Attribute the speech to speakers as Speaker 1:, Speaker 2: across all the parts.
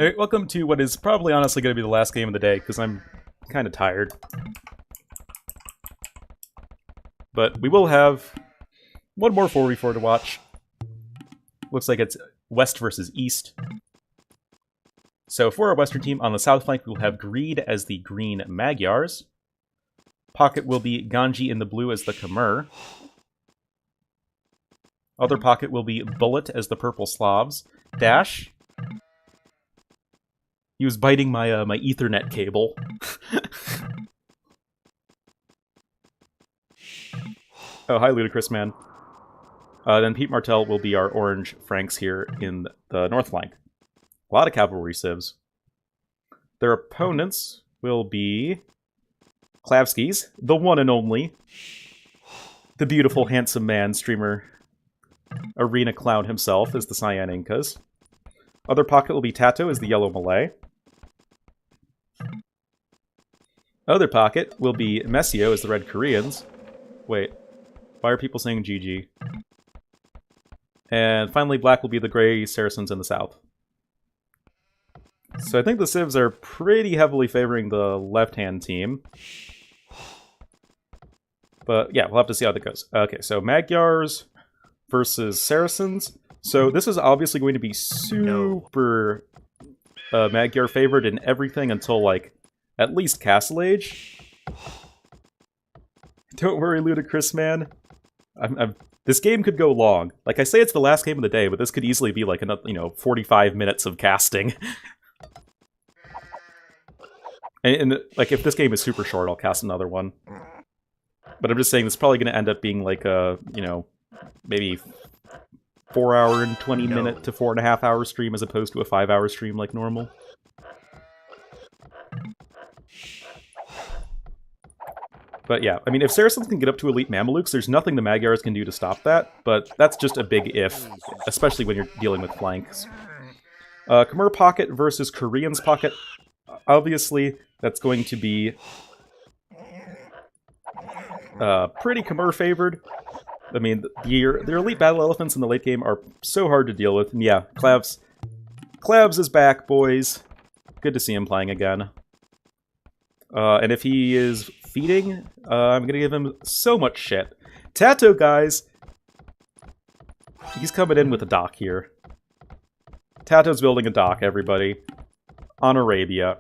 Speaker 1: Hey, welcome to what is probably honestly going to be the last game of the day, because I'm kind of tired. But we will have one more 4v4 to watch. Looks like it's West versus East. So for our Western team, on the south flank, we'll have Greed as the green Magyars. Pocket will be Ganji in the blue as the Khmer. Other pocket will be Bullet as the purple Slavs. Dash. He was biting my my Ethernet cable. Oh, hi, Ludicrous Man. Then Pete Martel will be our orange Franks here in the north flank. A lot of cavalry civs. Their opponents will be Klavskis, the one and only. The beautiful, handsome man, streamer, arena clown himself as the Cyan Incas. Other pocket will be TaToH as the yellow Malay. Other pocket will be Messio as the red Koreans. Wait, why are people saying GG? And finally, black will be the gray Saracens in the south. So I think the civs are pretty heavily favoring the left-hand team. But yeah, we'll have to see how that goes. Okay, so Magyars versus Saracens. So this is obviously going to be super Magyar favored in everything until, like, at least Castle Age. Don't worry, Ludicrous Man. This game could go long. Like, I say it's the last game of the day, but this could easily be like another, 45 minutes of casting. and like, if this game is super short, I'll cast another one. But I'm just saying, this is probably going to end up being like a, maybe 4 hour and 20 minute to 4.5 hour stream as opposed to a 5 hour stream like normal. But yeah, I mean, if Saracens can get up to elite Mamelukes, there's nothing the Magyars can do to stop that, but that's just a big if, especially when you're dealing with flanks. Khmer pocket versus Koreans pocket. Obviously, that's going to be pretty Khmer favored. I mean, their elite battle elephants in the late game are so hard to deal with. And yeah, Clavs is back, boys. Good to see him playing again. And if he is feeding, I'm gonna give him so much shit. TaToH, guys! He's coming in with a dock here. TaToH's building a dock, everybody. On Arabia.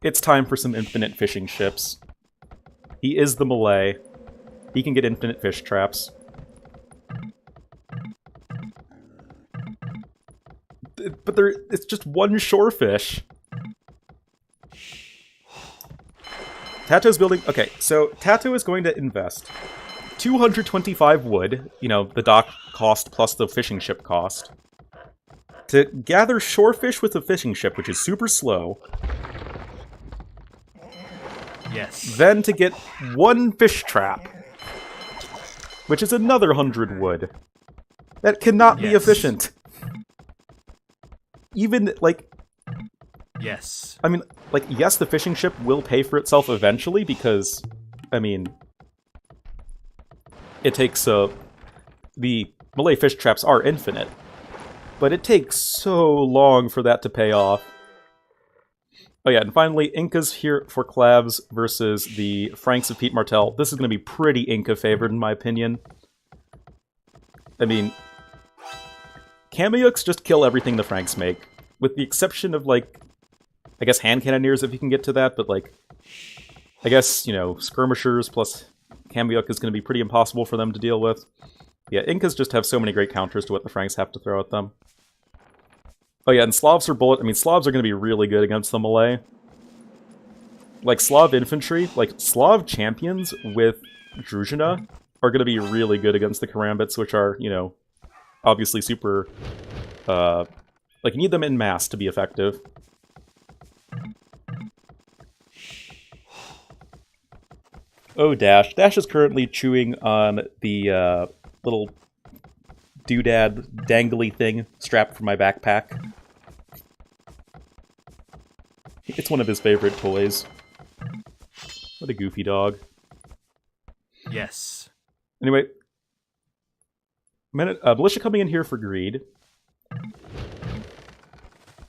Speaker 1: It's time for some infinite fishing ships. He is the Malay. He can get infinite fish traps. But it's just one shorefish. TaToH's building... Okay, so TaToH is going to invest 225 wood, the dock cost plus the fishing ship cost, to gather shorefish with a fishing ship, which is super slow.
Speaker 2: Yes.
Speaker 1: Then to get one fish trap, which is another 100 wood. That cannot be efficient. Even, like...
Speaker 2: Yes.
Speaker 1: I mean, like, yes, the fishing ship will pay for itself eventually, because, I mean, it takes, the Malay fish traps are infinite, but it takes so long for that to pay off. Oh yeah, and finally, Incas here for Clavs versus the Franks of Pete Martel. This is going to be pretty Inca favored, in my opinion. I mean, Kameyuks just kill everything the Franks make, with the exception of, like, I guess hand cannoneers if you can get to that, but, like, I guess, skirmishers plus Kameyuk is going to be pretty impossible for them to deal with. Yeah, Incas just have so many great counters to what the Franks have to throw at them. Oh yeah, and Slavs are bullet. I mean, Slavs are going to be really good against the Malay. Like, Slav infantry, like, Slav champions with Druzhina are going to be really good against the Karambits, which are, obviously super, like, you need them in mass to be effective. Oh, Dash. Dash is currently chewing on the little doodad dangly thing strapped from my backpack. It's one of his favorite toys. What a goofy dog.
Speaker 2: Yes.
Speaker 1: Anyway, militia coming in here for greed.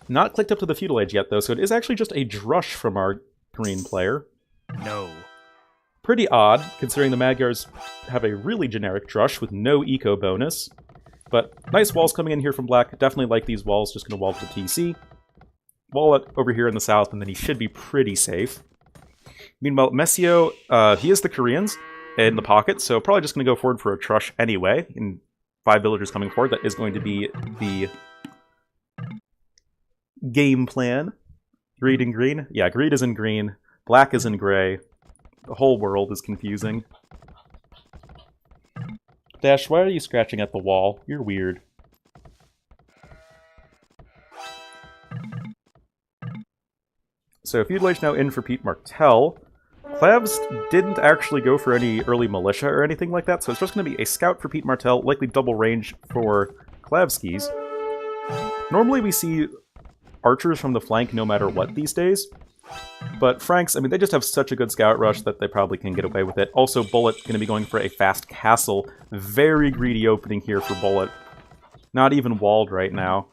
Speaker 1: Not clicked up to the feudal age yet, though, so it is actually just a drush from our green player.
Speaker 2: No.
Speaker 1: Pretty odd, considering the Magyars have a really generic drush with no eco bonus. But nice walls coming in here from black. Definitely like these walls. Just going to wall to the TC. Wall it over here in the south, and then he should be pretty safe. Meanwhile, Messio, he is the Koreans in the pocket, so probably just going to go forward for a trush anyway. And 5 villagers coming forward. That is going to be the game plan. Greed in green? Yeah, greed is in green. Black is in gray. The whole world is confusing. Dash, why are you scratching at the wall? You're weird. So, feudal age now in for Pete Martell. Clavs didn't actually go for any early militia or anything like that, so it's just going to be a scout for Pete Martell, likely double range for klavskis. Normally we see archers from the flank no matter what these days, but Franks, I mean, they just have such a good scout rush that they probably can get away with it. Also, Bullet going to be going for a fast castle. Very greedy opening here for Bullet. Not even walled right now.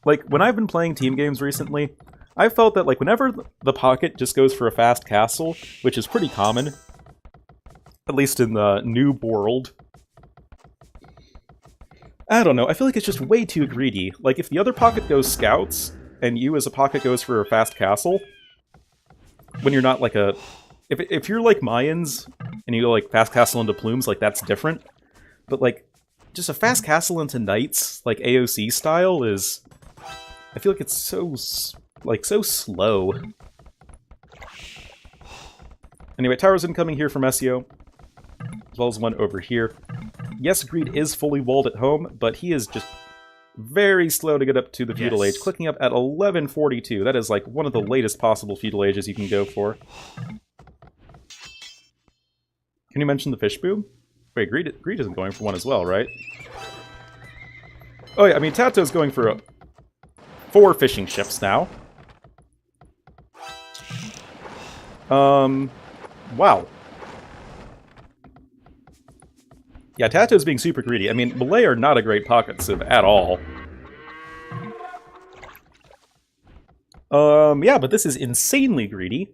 Speaker 1: Like, when I've been playing team games recently, I felt that, like, whenever the pocket just goes for a fast castle, which is pretty common, at least in the new world, I don't know, I feel like it's just way too greedy. Like, if the other pocket goes scouts, and you as a pocket goes for a fast castle, when you're not like a... If you're like Mayans, and you go like fast castle into plumes, like, that's different. But, like, just a fast castle into knights, like AOC style, is... I feel like it's so... like, so slow. Anyway, towers incoming here from Messio, as well as one over here. Yes, Greed is fully walled at home, but he is just very slow to get up to the feudal age, clicking up at 1142. That is, like, one of the latest possible feudal ages you can go for. Can you mention the fish boom? Wait, Greed isn't going for one as well, right? Oh yeah, I mean, TaToH's going for 4 fishing ships now. Wow. Yeah, TaToH's being super greedy. I mean, Malay are not a great pocket civ at all. Yeah, but this is insanely greedy.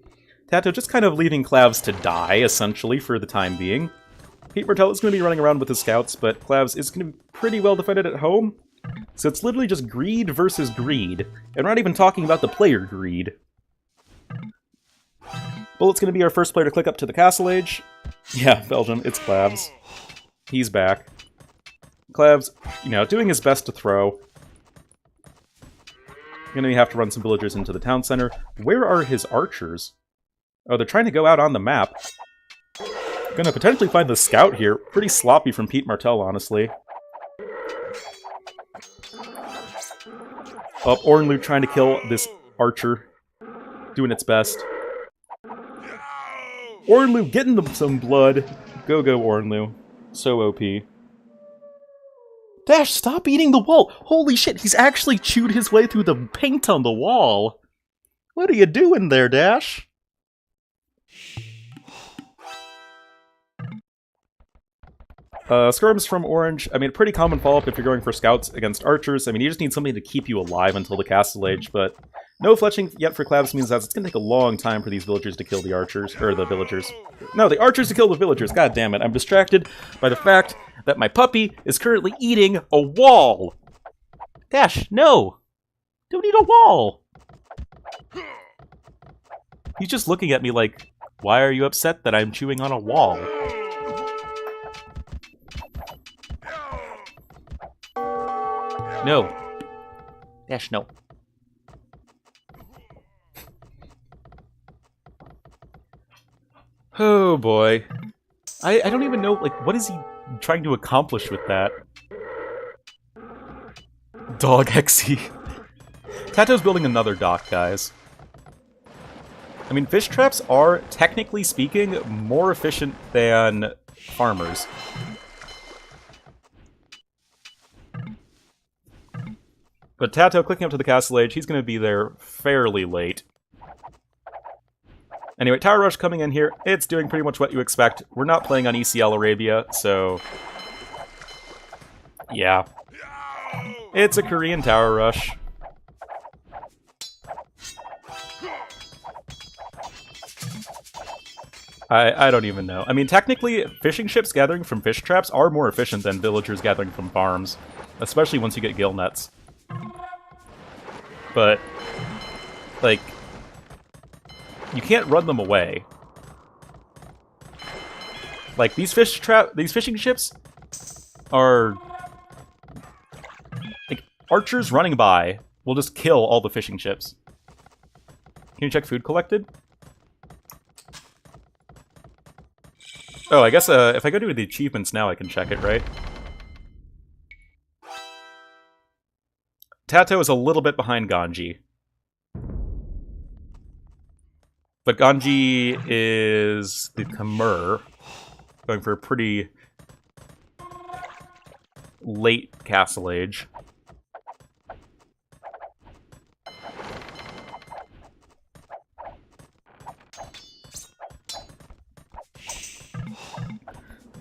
Speaker 1: TaToH just kind of leaving Clavs to die, essentially, for the time being. Pete Martell is going to be running around with his scouts, but Clavs is going to be pretty well defended at home. So it's literally just greed versus greed. And we're not even talking about the player greed. Bullet's going to be our first player to click up to the castle age. Yeah, Belgium, it's Clavs. He's back. Clavs, you know, doing his best to throw. Gonna have to run some villagers into the town center. Where are his archers? Oh, they're trying to go out on the map. Gonna potentially find the scout here. Pretty sloppy from Pete Martell, honestly. Oh, Ornlu trying to kill this archer. Doing its best. Ornlu getting them some blood. Go, Ornlu. So OP. Dash, stop eating the wall! Holy shit, he's actually chewed his way through the paint on the wall! What are you doing there, Dash? Skirms from Orange. I mean, pretty common follow-up if you're going for scouts against archers. I mean, you just need something to keep you alive until the castle age, but no fletching yet for Clavs means that it's going to take a long time for these villagers to kill the archers, or the villagers. No, the archers to kill the villagers, god damn it. I'm distracted by the fact that my puppy is currently eating a wall! Dash, no! Don't eat a wall! He's just looking at me like, why are you upset that I'm chewing on a wall? No. Dash, no. Oh boy. I don't even know, like, what is he trying to accomplish with that? Dog Hexy. TaToH's building another dock, guys. I mean, fish traps are, technically speaking, more efficient than farmers. But TaToH clicking up to the castle age, he's going to be there fairly late. Anyway, Tower Rush coming in here. It's doing pretty much what you expect. We're not playing on ECL Arabia, so... yeah. It's a Korean tower rush. I don't even know. I mean, technically, fishing ships gathering from fish traps are more efficient than villagers gathering from farms. Especially once you get gill nets. But, like, you can't run them away. Like, these fishing ships are... like, archers running by will just kill all the fishing ships. Can you check food collected? Oh, I guess if I go to the achievements now, I can check it, right? TaToH is a little bit behind Ganji. But Ganji is the Khmer, going for a pretty late Castle Age.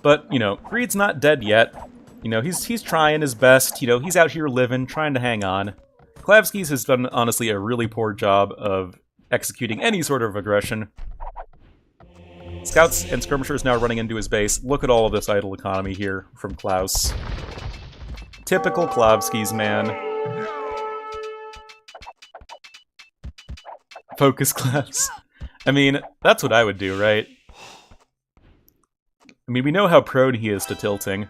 Speaker 1: But, you know, Greed's not dead yet. You know, he's trying his best. You know, he's out here living, trying to hang on. Klavskis has done, honestly, a really poor job of executing any sort of aggression. Scouts and skirmishers now running into his base. Look at all of this idle economy here from Klaus. Typical Klavskis, man. Focus class. I mean, that's what I would do, right? I mean, we know how prone he is to tilting.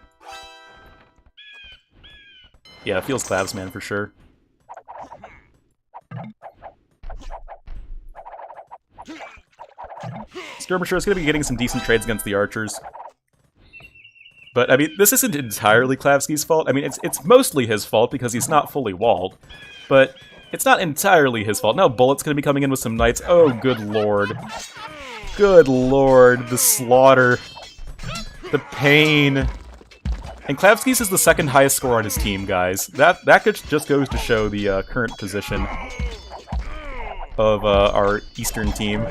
Speaker 1: Yeah, it feels Clavs, man, for sure. Skirmisher is going to be getting some decent trades against the archers. But, I mean, this isn't entirely Klavski's fault. I mean, it's mostly his fault because he's not fully walled. But it's not entirely his fault. Now Bullet's going to be coming in with some knights. Oh, good lord. Good lord. The slaughter. The pain. And Klavskis is the second highest score on his team, guys. That just goes to show the current position of our Eastern team.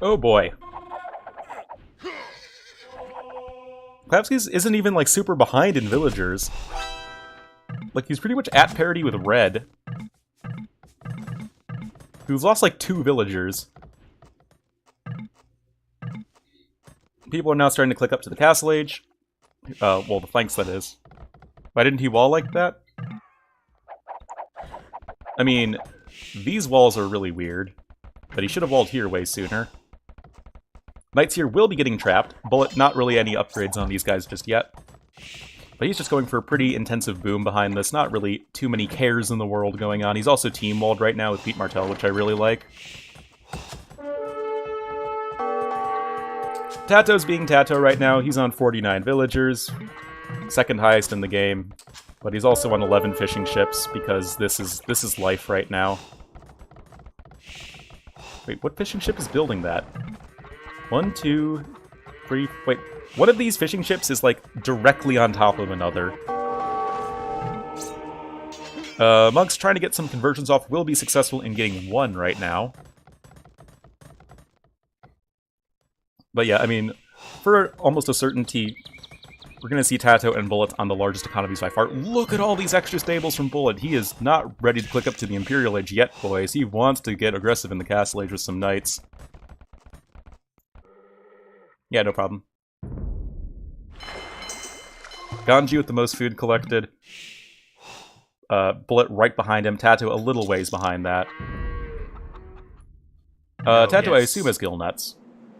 Speaker 1: Oh boy. Klavskis isn't even, like, super behind in villagers. Like, he's pretty much at parity with Red, who's lost, like, 2 villagers. People are now starting to click up to the Castle Age. Well, the flanks, that is. Why didn't he wall like that? I mean, these walls are really weird, but he should have walled here way sooner. Knights here will be getting trapped. Bullet, not really any upgrades on these guys just yet. But he's just going for a pretty intensive boom behind this. Not really too many cares in the world going on. He's also team-walled right now with Pete Martel, which I really like. TaToH's being TaToH right now. He's on 49 villagers. Second highest in the game. But he's also on 11 fishing ships, because this is life right now. Wait, what fishing ship is building that? 1, 2, 3... Wait, one of these fishing ships is, like, directly on top of another. Monk's trying to get some conversions off, will be successful in getting 1 right now. But yeah, I mean, for almost a certainty, we're going to see TaToH and Bullet on the largest economies by far. Look at all these extra stables from Bullet. He is not ready to click up to the Imperial Age yet, boys. He wants to get aggressive in the Castle Age with some knights. Yeah, no problem. Ganji with the most food collected. Bullet right behind him. TaToH a little ways behind that. TaToH, yes. I assume, has gill nuts.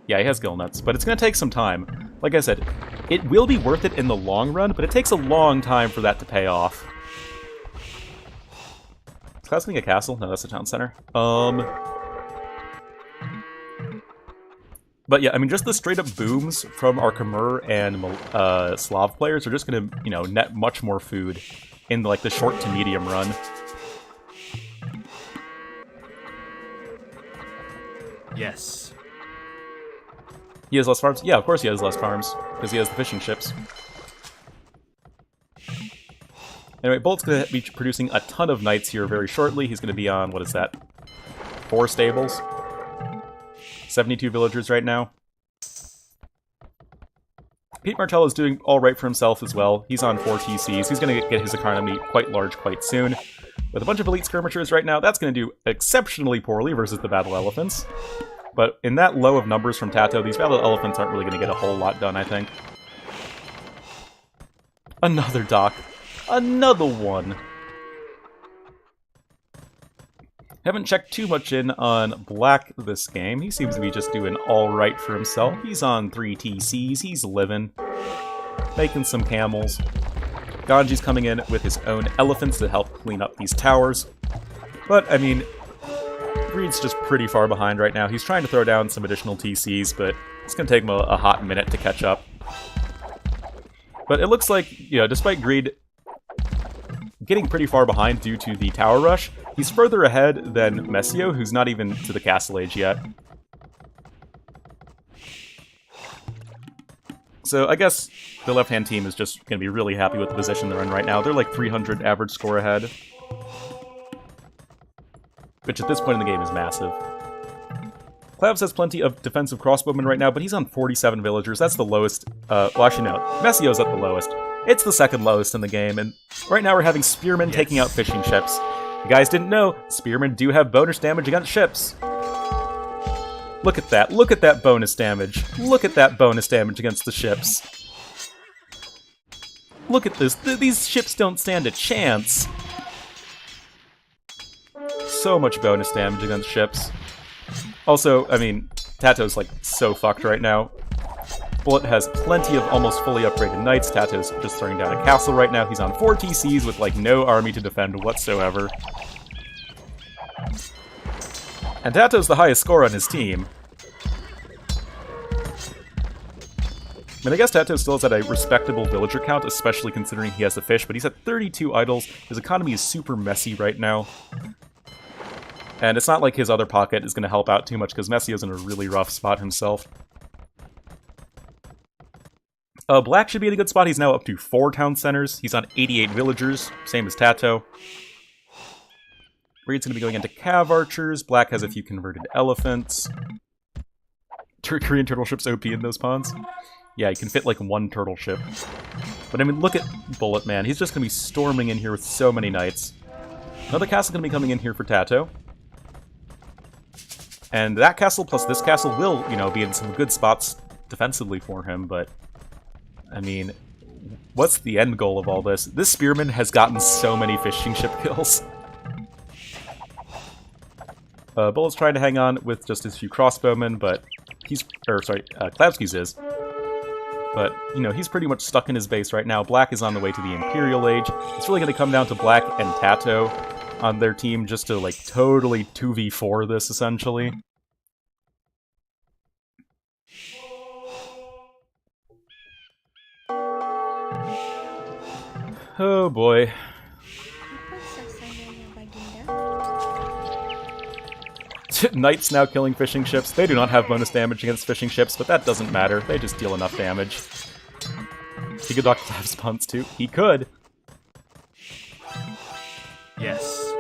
Speaker 1: Yeah, he has gill nuts, but it's going to take some time. Like I said, it will be worth it in the long run, but it takes a long time for that to pay off. Is Klaus getting a castle? No, that's a town center. But yeah, I mean, just the straight-up booms from our Khmer and Slav players are just going to, you know, net much more food in, like, the short to medium run.
Speaker 2: Yes.
Speaker 1: He has less farms? Yeah, of course he has less farms, because he has the fishing ships. Anyway, Bullet's going to be producing a ton of knights here very shortly. He's going to be on, what is that, 4 stables? 72 villagers right now. Pete Martello is doing alright for himself as well. He's on 4 TCs. He's going to get his economy quite large quite soon. With a bunch of elite skirmishers right now, that's going to do exceptionally poorly versus the battle elephants. But in that low of numbers from TaToH, these battle elephants aren't really going to get a whole lot done, I think. Another dock. Another one. Haven't checked too much in on Black this game. He seems to be just doing alright for himself. He's on 3 TCs, he's living. Making some camels. Ganji's coming in with his own elephants to help clean up these towers. But, I mean, Greed's just pretty far behind right now. He's trying to throw down some additional TCs, but it's going to take him a hot minute to catch up. But it looks like, you know, despite Greed getting pretty far behind due to the tower rush, he's further ahead than Messio, who's not even to the castle age yet. So I guess the left-hand team is just going to be really happy with the position they're in right now. They're like 300 average score ahead. Which at this point in the game is massive. Klavs has plenty of defensive crossbowmen right now, but he's on 47 villagers. That's the lowest. Well, actually, no. Messio's at the lowest. It's the second lowest in the game, and right now we're having spearmen taking out fishing ships. You guys didn't know, spearmen do have bonus damage against ships. Look at that. Look at that bonus damage. Look at that bonus damage against the ships. Look at this. These ships don't stand a chance. So much bonus damage against ships. Also, I mean, TaToH's like so fucked right now. Bullet has plenty of almost fully upgraded knights. TaToH's just throwing down a castle right now. He's on 4 TCs with like no army to defend whatsoever. And TaToH's the highest score on his team. I mean, I guess TaToH still has at a respectable villager count, especially considering he has the fish, but he's at 32 idols. His economy is super messy right now. And it's not like his other pocket is going to help out too much, because Messio's in a really rough spot himself. Black should be in a good spot. He's now up to 4 town centers. He's on 88 villagers, same as TaToH. Reed's going to be going into cav archers. Black has a few converted elephants. Korean turtle ships OP in those ponds. Yeah, you can fit like 1 turtle ship. But I mean, look at Bullet, man. He's just going to be storming in here with so many knights. Another castle going to be coming in here for TaToH. And that castle plus this castle will, you know, be in some good spots defensively for him, but I mean, what's the end goal of all this? This spearman has gotten so many fishing ship kills. Bullet's trying to hang on with just his few crossbowmen, but he's... Klavskis is. But, you know, he's pretty much stuck in his base right now. Black is on the way to the Imperial Age. It's really going to come down to Black and TaToH on their team just to, like, totally 2v4 this, essentially. Oh boy. Knights now killing fishing ships. They do not have bonus damage against fishing ships, but that doesn't matter. They just deal enough damage. He could dock Klav's punts too. He could.
Speaker 2: Yes.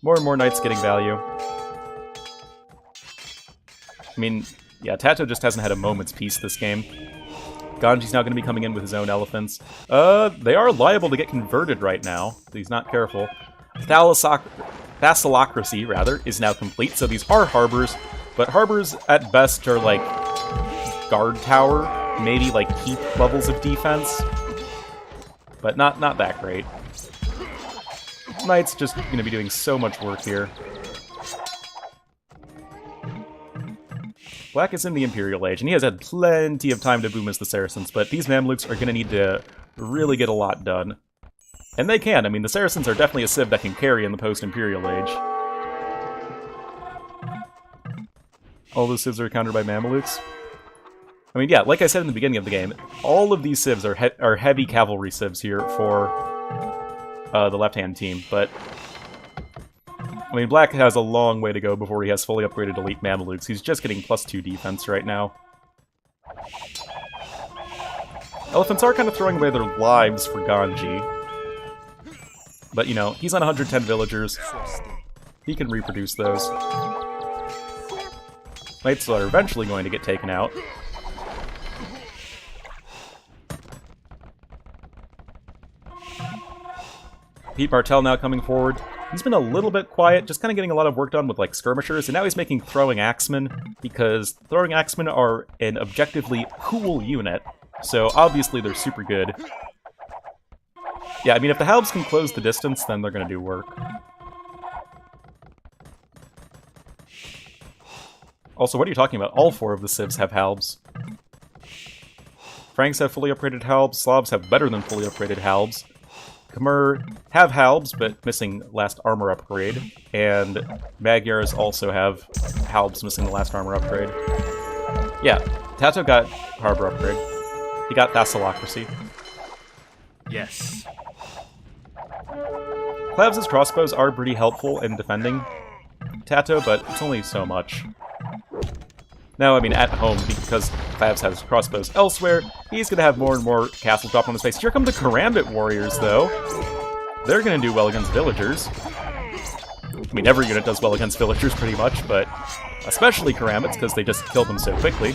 Speaker 1: More and more knights getting value. I mean, yeah, TaToH just hasn't had a moment's peace this game. Ganji's now going to be coming in with his own elephants. They are liable to get converted right now, so he's not careful. Thassalocracy, rather, is now complete, so these are harbors, but harbors at best are like guard tower, maybe like keep levels of defense, but not that great. Knight's just going to be doing so much work here. Black is in the Imperial Age, and he has had plenty of time to boom as the Saracens, but these Mamluks are going to need to really get a lot done. And they can. I mean, the Saracens are definitely a civ that can carry in the post-Imperial Age. All those civs are countered by Mamelukes. I mean, yeah, like I said in the beginning of the game, all of these civs are heavy cavalry civs here for the left-hand team, but I mean, Black has a long way to go before he has fully upgraded elite Mamelukes. He's just getting +2 defense right now. Elephants are kind of throwing away their lives for Ganji. But, you know, he's on 110 villagers. He can reproduce those. Knights are eventually going to get taken out. Pete Martell now coming forward. He's been a little bit quiet, just kind of getting a lot of work done with like skirmishers, and now he's making throwing axemen, because throwing axemen are an objectively cool unit, so obviously they're super good. Yeah, I mean, if the halbs can close the distance, then they're going to do work. Also, what are you talking about? All 4 of the civs have halbs. Franks have fully upgraded halbs, Slavs have better than fully upgraded halbs. Khmer have halbs, but missing last armor upgrade. And Magyars also have halbs missing the last armor upgrade. Yeah, TaToH got harbor upgrade. He got Thassalocracy.
Speaker 2: Yes.
Speaker 1: Klavs' crossbows are pretty helpful in defending TaToH, but it's only so much. Now, I mean, at home, because Klavs has crossbows elsewhere, he's going to have more and more castles drop on his face. Here come the Karambit warriors, though. They're going to do well against villagers. I mean, every unit does well against villagers, pretty much, but especially Karambits, because they just kill them so quickly.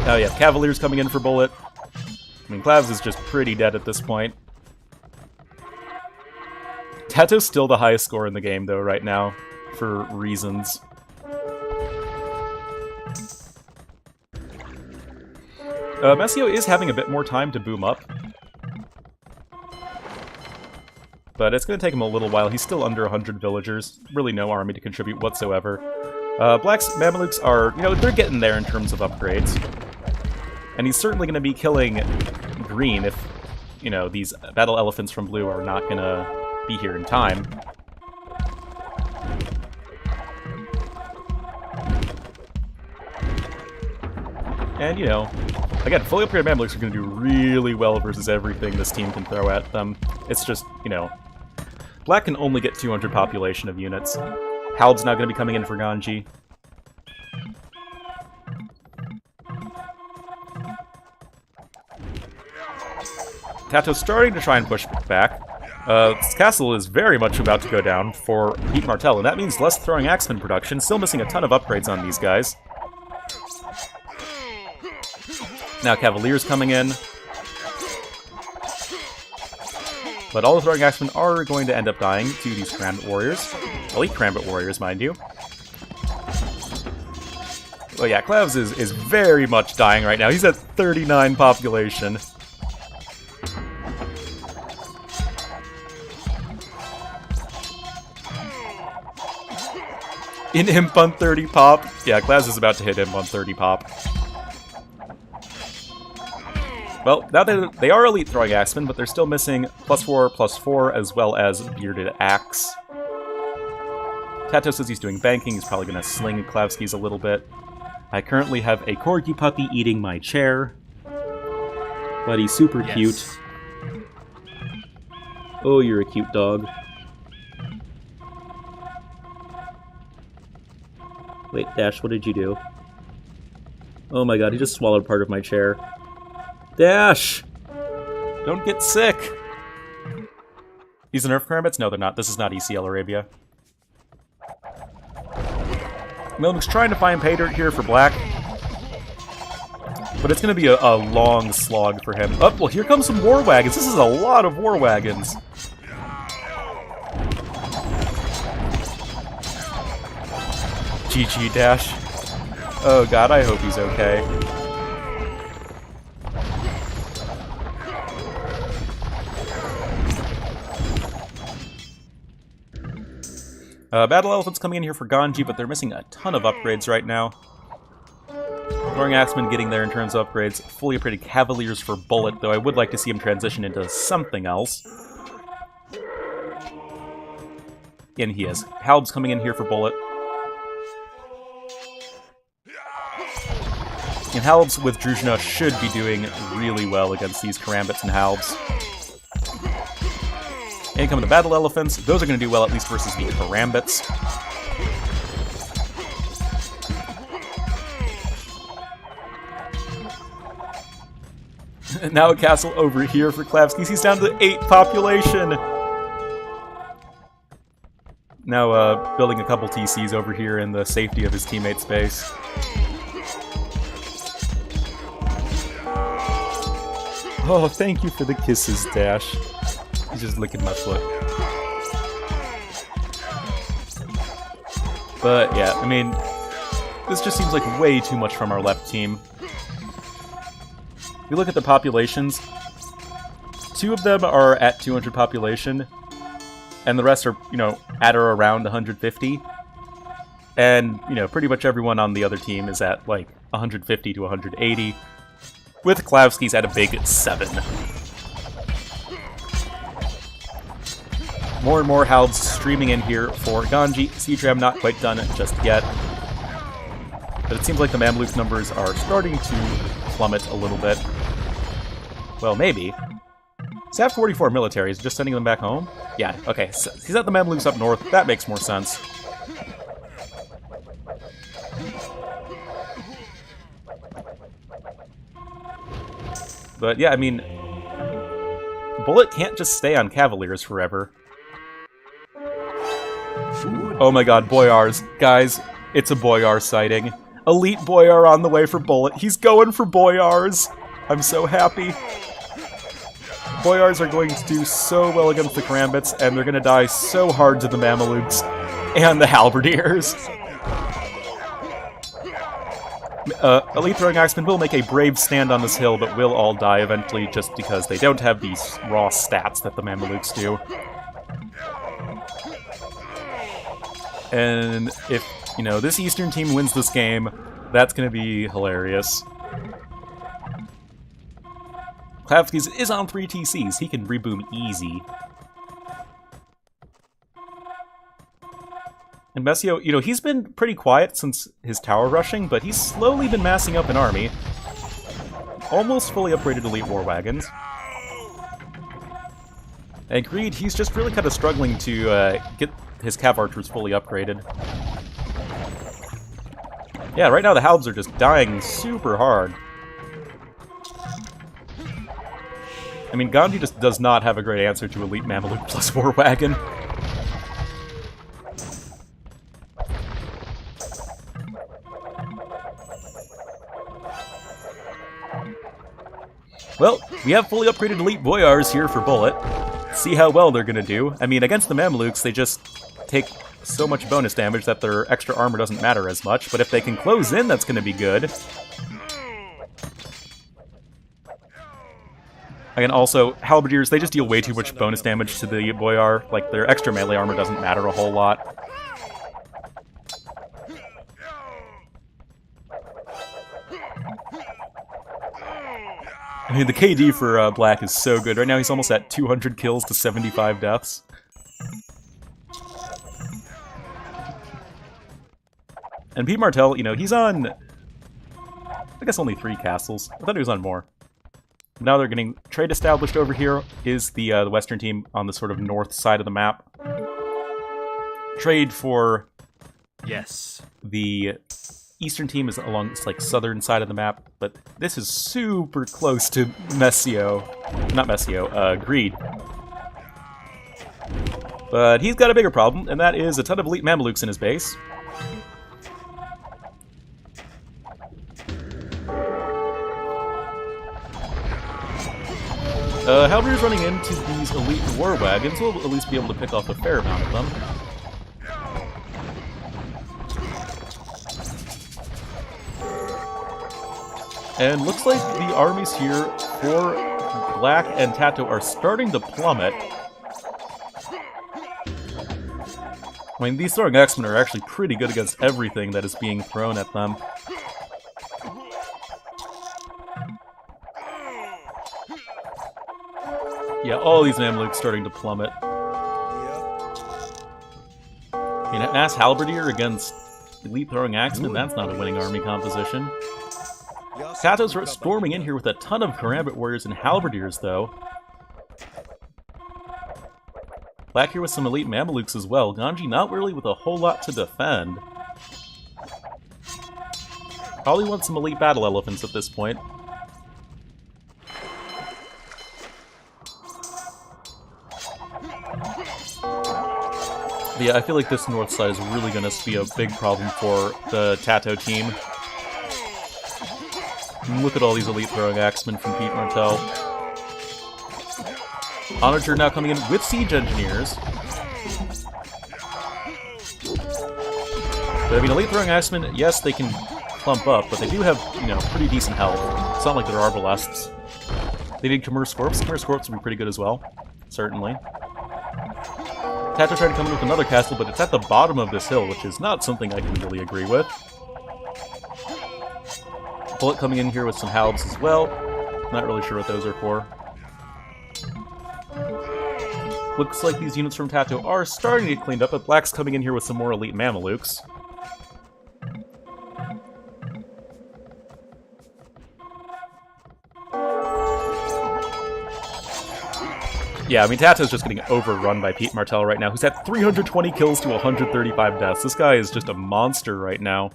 Speaker 1: Now, yeah, Cavaliers coming in for bullet. I mean, Klavs is just pretty dead at this point. TaToH's still the highest score in the game, though, right now, for reasons. Messio is having a bit more time to boom up. But it's going to take him a little while. He's still under 100 villagers. Really no army to contribute whatsoever. Black's Mamelukes are, you know, they're getting there in terms of upgrades. And he's certainly going to be killing green if, you know, these battle elephants from blue are not going to be here in time. And, you know, again, fully upgraded Mamelukes are going to do really well versus everything this team can throw at them. It's just, you know, Black can only get 200 population of units. Halb's not going to be coming in for Ganji. TaToH's starting to try and push back. This castle is very much about to go down for Pete Martell, and that means less throwing axeman production. Still missing a ton of upgrades on these guys. Now Cavaliers coming in. But all the throwing axemen are going to end up dying to these Karambit warriors. Elite Karambit warriors, mind you. Well, yeah, Klavs is very much dying right now. He's at 39 population. In Imp on 30 pop. Yeah, Klavs is about to hit Imp on 30 pop. Well, now they are elite throwing axemen, but they're still missing +4/+4, as well as bearded axe. TaToH says he's doing banking. He's probably going to sling klavskis a little bit. I currently have a corgi puppy eating my chair, but he's super cute. Oh, you're a cute dog. Wait, Dash, what did you do? Oh my god, he just swallowed part of my chair. Dash! Don't get sick! These are Nerf Karambits? No, they're not. This is not ECL Arabia. Milmuk's trying to find pay dirt here for Black. But it's going to be a long slog for him. Oh, well, here comes some war wagons. This is a lot of war wagons. GG, Dash. Oh god, I hope he's okay. Battle Elephants coming in here for Ganji, but they're missing a ton of upgrades right now. Throwing Axemen getting there in terms of upgrades. Fully upgraded Cavaliers for Bullet, though I would like to see him transition into something else. And he has Halbs coming in here for Bullet. And Halbs with Druzhna should be doing really well against these Karambits and Halbs. And coming the Battle Elephants, those are going to do well at least versus the Karambits. And now a castle over here for Klavskis. He's down to 8 population. Now building a couple TCs over here in the safety of his teammate's base. Oh, thank you for the kisses, Dash. He's just licking my foot. But yeah, I mean, this just seems like way too much from our left team. If you look at the populations, 2 of them are at 200 population, and the rest are, you know, at or around 150. And, you know, pretty much everyone on the other team is at, like, 150 to 180, with Klavskis at a big 7. More and more halbs streaming in here for Ganji. Seedram not quite done just yet. But it seems like the Mamluk numbers are starting to plummet a little bit. Well, maybe. Staff 44 military is just sending them back home? Yeah, okay. So he's at the Mamluks up north. That makes more sense. But yeah, I mean, Bullet can't just stay on Cavaliers forever. Oh my god, Boyars. Guys, it's a Boyar sighting. Elite Boyar on the way for Bullet. He's going for Boyars. I'm so happy. Boyars are going to do so well against the Karambits, and they're going to die so hard to the Mamelukes and the Halberdiers. Elite Throwing Axemen will make a brave stand on this hill, but will all die eventually just because they don't have these raw stats that the Mamelukes do. And if, you know, this Eastern team wins this game, that's going to be hilarious. Klavskis is on 3 TCs. He can reboom easy. And Messio, you know, he's been pretty quiet since his tower rushing, but he's slowly been massing up an army. Almost fully upgraded elite war wagons. And Greed, he's just really kind of struggling to get his cav archers fully upgraded. Yeah, right now the halbs are just dying super hard. I mean, Ganji just does not have a great answer to elite Mameluk plus war wagon. Well, we have fully upgraded elite Boyars here for Bullet. See how well they're gonna do. I mean, against the Mamelukes, they just take so much bonus damage that their extra armor doesn't matter as much, but if they can close in, that's gonna be good. Again, also, Halberdiers, they just deal way too much bonus damage to the Boyar. Like, their extra melee armor doesn't matter a whole lot. I mean, the KD for Black is so good. Right now he's almost at 200 kills to 75 deaths. And Pete Martell, you know, he's on, I guess, only 3 castles. I thought he was on more. Now they're getting trade established over here. Is the Western team on the sort of north side of the map. Trade for...
Speaker 2: Yes.
Speaker 1: The Eastern team is along this, like, southern side of the map, but this is super close to Messio. Not Messio, Greed. But he's got a bigger problem, and that is a ton of elite Mamelukes in his base. Halberdiers running into these elite war wagons will at least be able to pick off a fair amount of them. And looks like the armies here for Black and TaToH are starting to plummet. I mean, these throwing X-Men are actually pretty good against everything that is being thrown at them. Yeah, all these Mamluks starting to plummet. I mean, an Ass Halberdier against Elite Throwing Axemen, that's not a winning army composition. TaToH's storming in here with a ton of Karambit Warriors and Halberdiers, though. Black here with some Elite Mamelukes as well. Ganji not really with a whole lot to defend. Probably wants some Elite Battle Elephants at this point. But yeah, I feel like this north side is really going to be a big problem for the TaToH team. And look at all these elite throwing axemen from Pete Martell. Onager now coming in with siege engineers. But I mean, elite throwing axemen, yes, they can clump up, but they do have, you know, pretty decent health. It's not like they're arbalests. They need Khmer Scorps. Khmer Scorps would be pretty good as well. Certainly. TaToH tried to come in with another castle, but it's at the bottom of this hill, which is not something I can really agree with. Bullet coming in here with some halbs as well. Not really sure what those are for. Looks like these units from TaToH are starting to get cleaned up, but Black's coming in here with some more elite Mamelukes. Yeah, I mean, TaToH's just getting overrun by Pete Martell right now, who's at 320 kills to 135 deaths. This guy is just a monster right now.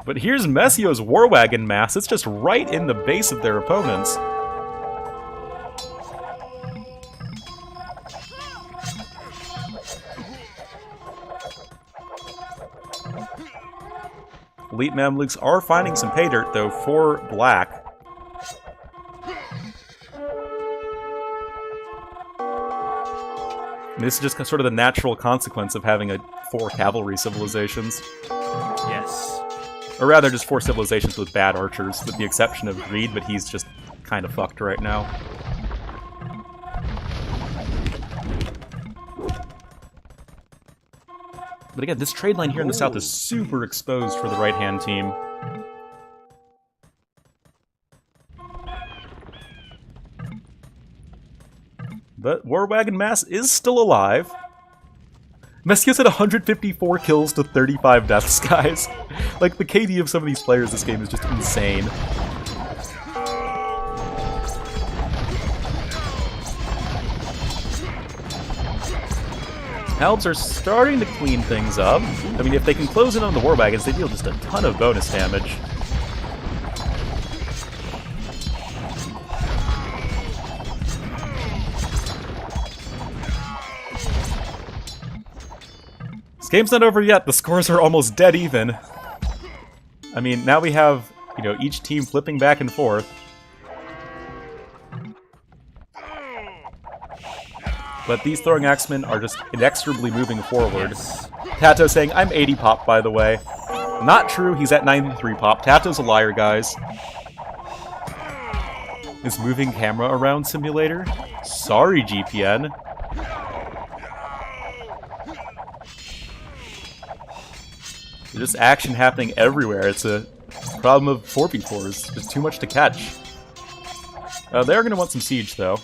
Speaker 1: But here's Messio's War Wagon mass. It's just right in the base of their opponents. Elite Mamluks are finding some pay dirt, though, for Black. And this is just sort of the natural consequence of having 4 cavalry civilizations.
Speaker 2: Yes.
Speaker 1: Or rather, just 4 civilizations with bad archers, with the exception of Greed, but he's just kind of fucked right now. But again, this trade line here in the south is super exposed for the right-hand team. But War Wagon Mass is still alive. Messio's at 154 kills to 35 deaths, guys. Like, the KD of some of these players this game is just insane. Halbs are starting to clean things up. I mean, if they can close in on the War Wagons, they deal just a ton of bonus damage. This game's not over yet. The scores are almost dead even. I mean, now we have, you know, each team flipping back and forth. But these throwing axemen are just inexorably moving forward.
Speaker 2: Yes.
Speaker 1: TaToH saying, I'm 80 pop, by the way. Not true, he's at 93 pop. TaToH's a liar, guys. Is moving camera around simulator? Sorry, GPN. There's just action happening everywhere. It's a problem of 4v4s. There's too much to catch. They're going to want some siege, though.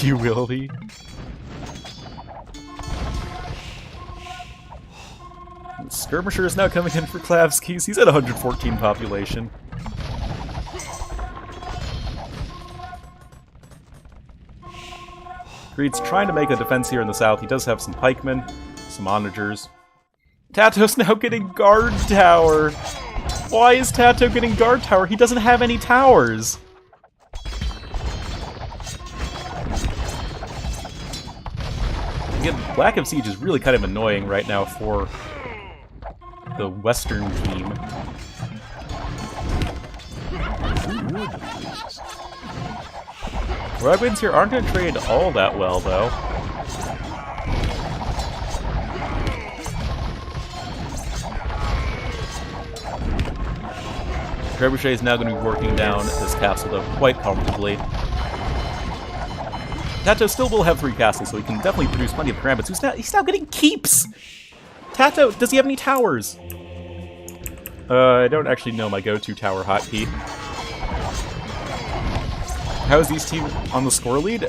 Speaker 1: You will be. Skirmisher is now coming in for klavskis. He's at 114 population. Greed's trying to make a defense here in the south. He does have some pikemen, some onagers. TaToH's now getting guard tower. Why is TaToH getting guard tower? He doesn't have any towers. Again, lack of siege is really kind of annoying right now for the western team. Rugwins here aren't going to trade all that well, though. Trebuchet is now going to be working down this castle, though, quite comfortably. TaToH still will have 3 castles, so he can definitely produce plenty of karambits. He's now getting keeps! TaToH, does he have any towers? I don't actually know my go-to tower hotkey. How is these teams on the score lead?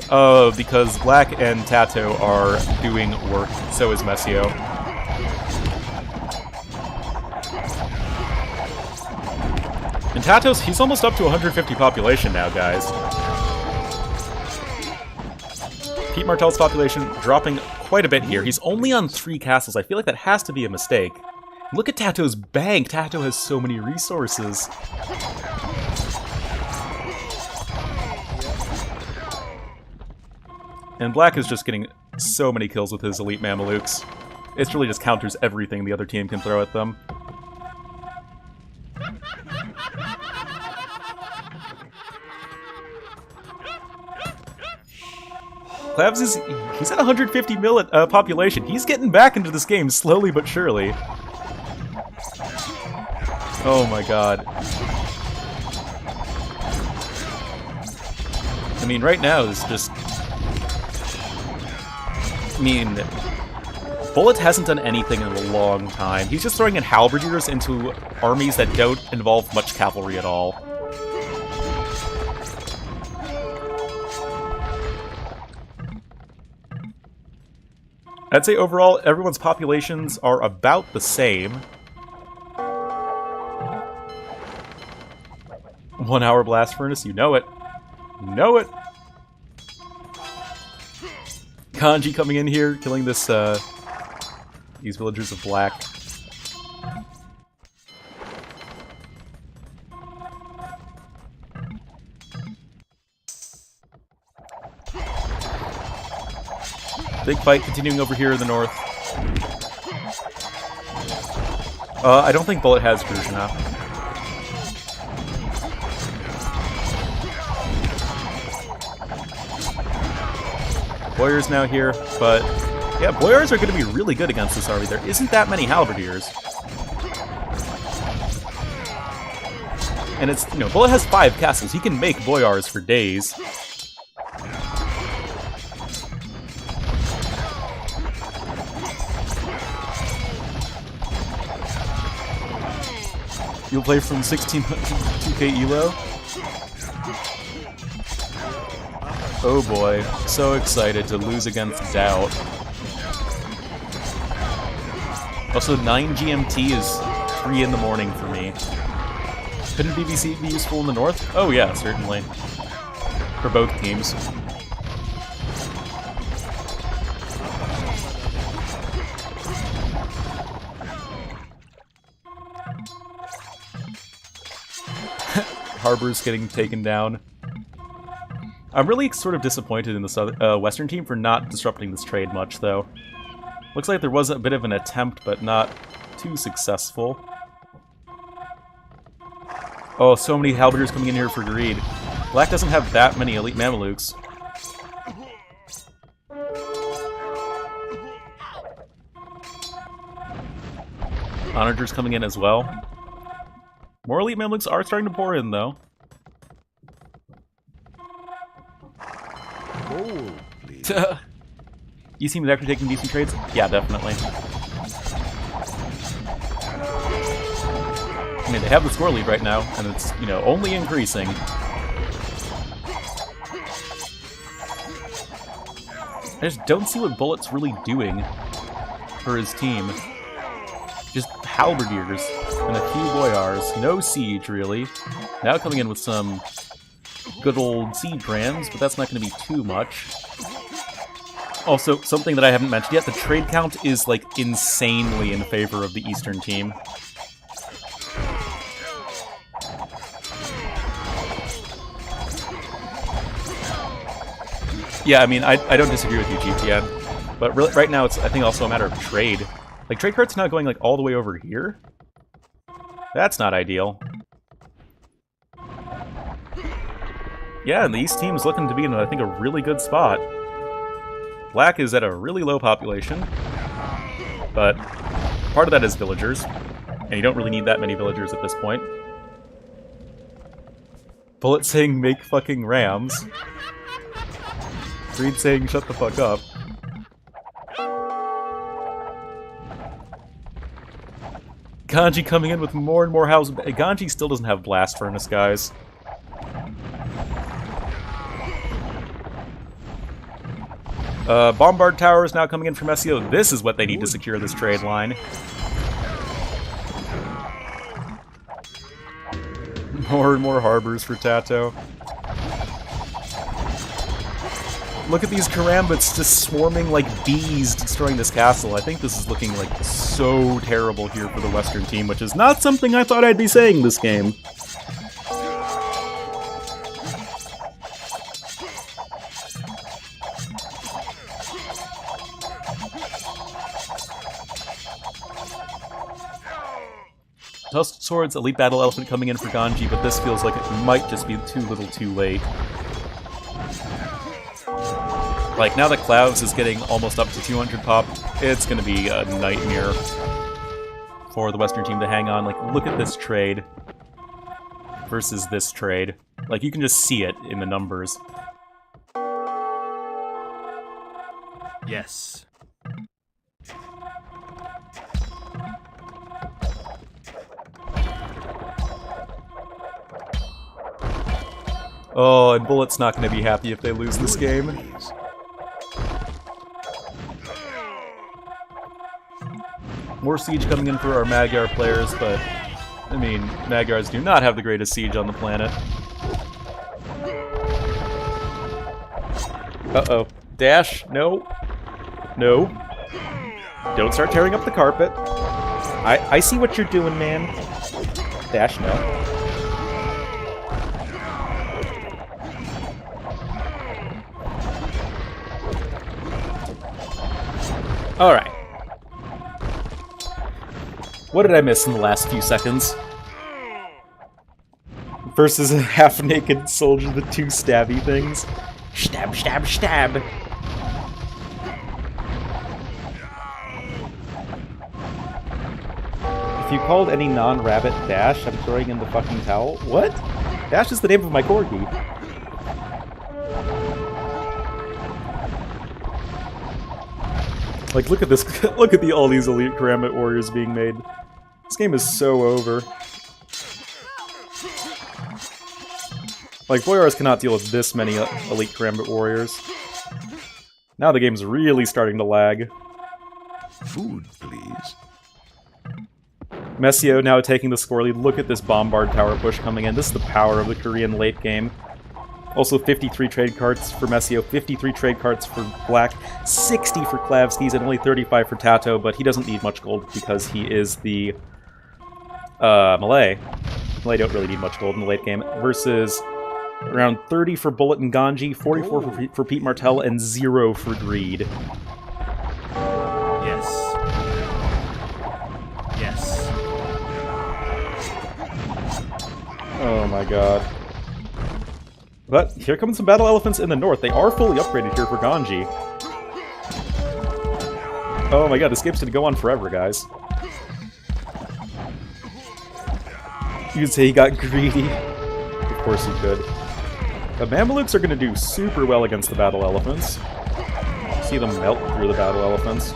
Speaker 1: Because Black and TaToH are doing work, so is Messio. And TaToH, he's almost up to 150 population now, guys. Pete Martell's population dropping quite a bit here. He's only on 3 castles. I feel like that has to be a mistake. Look at TaToH's bank. TaToH has so many resources. And Black is just getting so many kills with his elite Mamelukes. It really just counters everything the other team can throw at them. Klavs he's at 150 population. He's getting back into this game slowly but surely. Oh my god. I mean, right now is just... I mean, Bullet hasn't done anything in a long time. He's just throwing in halberdiers into armies that don't involve much cavalry at all. I'd say overall, everyone's populations are about the same. 1 hour blast furnace, you know it. You know it! Ganji coming in here, killing this, these villagers of Black. Big fight continuing over here in the north. I don't think Bullet has Gruzhina. Boyar's now here, but yeah, Boyars are going to be really good against this army. There isn't that many halberdiers. And it's, you know, Bullet has 5 castles. He can make Boyars for days. You'll play from 1600 to 2K ELO? Oh boy, so excited to lose against Doubt. Also, 9 GMT is 3 in the morning for me. Couldn't BBC be useful in the north? Oh yeah, certainly. For both teams. Harbor's getting taken down. I'm really sort of disappointed in the Western team for not disrupting this trade much, though. Looks like there was a bit of an attempt, but not too successful. Oh, so many halberdiers coming in here for greed. Black doesn't have that many elite Mamelukes. Onagers coming in as well. More elite Mamelukes are starting to pour in, though.
Speaker 3: Gold, please.
Speaker 1: You seem to be actually taking decent trades? Yeah, definitely. I mean, they have the score lead right now, and it's, you know, only increasing. I just don't see what Bullet's really doing for his team. Just halberdiers and a few boyars. No siege, really. Now coming in with some good old siege rams, but that's not going to be too much. Also, something that I haven't mentioned yet, the trade count is, like, insanely in favor of the Eastern team. Yeah, I mean, I don't disagree with you, GTN. But really, right now, it's, I think, also a matter of trade. Like, trade cart's now going, like, all the way over here? That's not ideal. Yeah, and the East team's looking to be in, I think, a really good spot. Black is at a really low population, but part of that is villagers, and you don't really need that many villagers at this point. Bullet saying, make fucking rams. Reed saying, shut the fuck up. Ganji coming in with more and more houses. Ganji still doesn't have Blast Furnace, guys. Bombard Tower is now coming in from SEO. This is what they need to secure this trade line. More and more harbors for TaToH. Look at these Karambits just swarming like bees, destroying this castle. I think this is looking like so terrible here for the Western team, which is not something I thought I'd be saying this game. Tusked Swords, Elite Battle Elephant coming in for Ganji, but this feels like it might just be too little too late. Like, now that Klavs is getting almost up to 200 pop, it's gonna be a nightmare for the Western team to hang on. Like, look at this trade versus this trade. Like, you can just see it in the numbers.
Speaker 2: Yes.
Speaker 1: Oh, and Bullet's not going to be happy if they lose this game. More siege coming in for our Magyar players, but, I mean, Magyars do not have the greatest siege on the planet. Uh-oh. Dash? No. No. Don't start tearing up the carpet. I see what you're doing, man. Dash, no. Alright. What did I miss in the last few seconds? Versus a half-naked soldier with two stabby things. Stab, stab, stab! If you called any non-rabbit Dash, I'm throwing in the fucking towel. What? Dash is the name of my corgi. Like, look at this. Look at all these elite Karambit warriors being made. This game is so over. Like, Boyars cannot deal with this many elite Karambit warriors. Now the game's really starting to lag.
Speaker 3: Food, please.
Speaker 1: Messio now taking the score lead. Look at this Bombard Tower push coming in. This is the power of the Korean late game. Also 53 trade cards for Messio, 53 trade cards for Black, 60 for Klavskis, and only 35 for TaToH, but he doesn't need much gold because he is the Malay. Malay don't really need much gold in the late game. Versus around 30 for Bullet and Ganji, 44 for Pete Martell, and 0 for Greed.
Speaker 2: Yes. Yes.
Speaker 1: Oh my god. But here come some battle elephants in the north. They are fully upgraded here for Ganji. Oh my god, this game's gonna go on forever, guys. You could say he got greedy. Of course he could. The Mamelukes are gonna do super well against the battle elephants. See them melt through the battle elephants.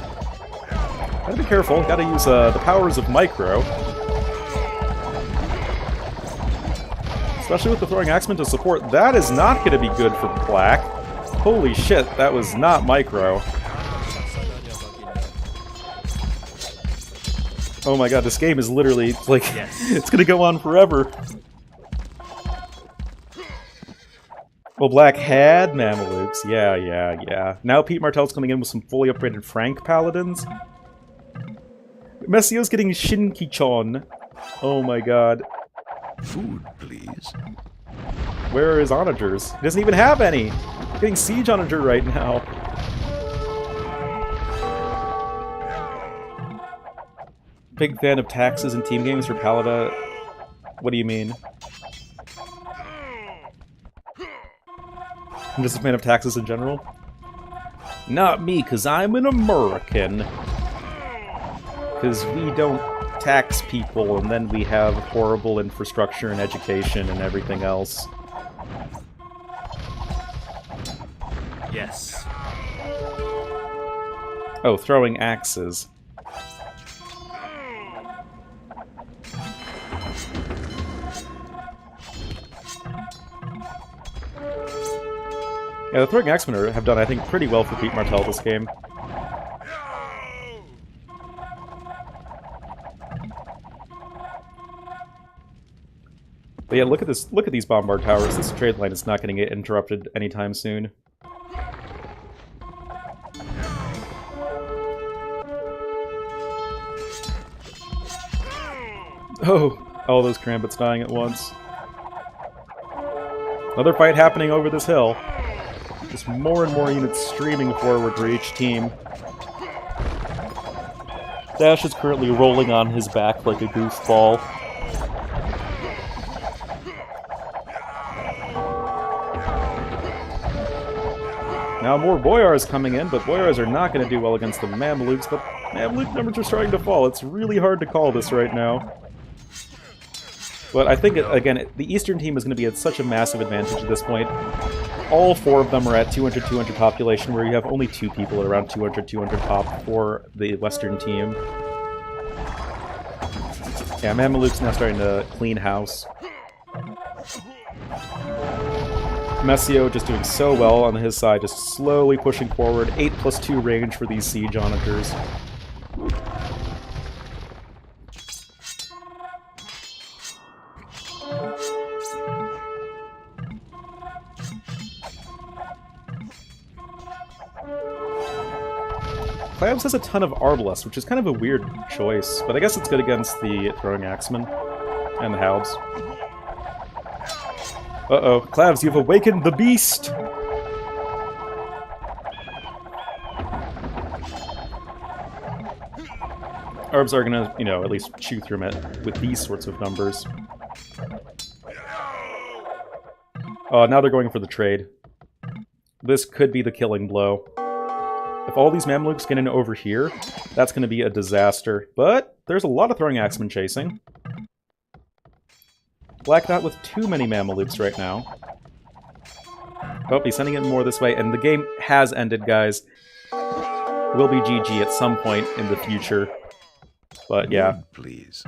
Speaker 1: Gotta be careful, gotta use the powers of Micro. Especially with the Throwing Axeman to support, that is not going to be good for Black. Holy shit, that was not Micro. Oh my god, this game is literally, like,
Speaker 2: Yes.
Speaker 1: It's going to go on forever. Well, Black had Mamelukes. Yeah. Now Pete Martell's coming in with some fully upgraded Frank Paladins. Messio's getting Shinkichon. Oh my god.
Speaker 3: Food, please.
Speaker 1: Where are his onagers? He doesn't even have any! He's getting siege onager right now. Big fan of taxes in team games for Palada. What do you mean? I'm just a fan of taxes in general? Not me, cause I'm an American. Cause we don't tax people, and then we have horrible infrastructure and education and everything else.
Speaker 2: Yes.
Speaker 1: Oh, throwing axes. Yeah, the throwing axemen have done, I think, pretty well for Pete Martell this game. But yeah, look at this. Look at these bombard towers. This trade line is not going to get interrupted anytime soon. Oh, all those Karambits dying at once. Another fight happening over this hill. Just more and more units streaming forward for each team. Dash is currently rolling on his back like a goofball. Now more Boyars coming in, but Boyars are not going to do well against the Mamelukes, but Mameluke numbers are starting to fall. It's really hard to call this right now. But I think, again, the Eastern team is going to be at such a massive advantage at this point. All 4 of them are at 200-200 population, where you have only 2 people at around 200-200 pop for the Western team. Yeah, Mameluke's now starting to clean house. Messio just doing so well on his side, just slowly pushing forward. 8+2 range for these siege onagers. Klavs has a ton of Arbalest, which is kind of a weird choice, but I guess it's good against the Throwing Axemen and the Halbs. Uh-oh, Klavs, you've awakened the beast! Arbs are gonna, you know, at least chew through it with these sorts of numbers. Oh, now they're going for the trade. This could be the killing blow. If all these Mamelukes get in over here, that's going to be a disaster. But there's a lot of Throwing Axemen chasing. Black not with too many Mamelukes right now. Oh, he's sending it more this way, and the game has ended, guys. Will be GG at some point in the future. But yeah.
Speaker 3: Please.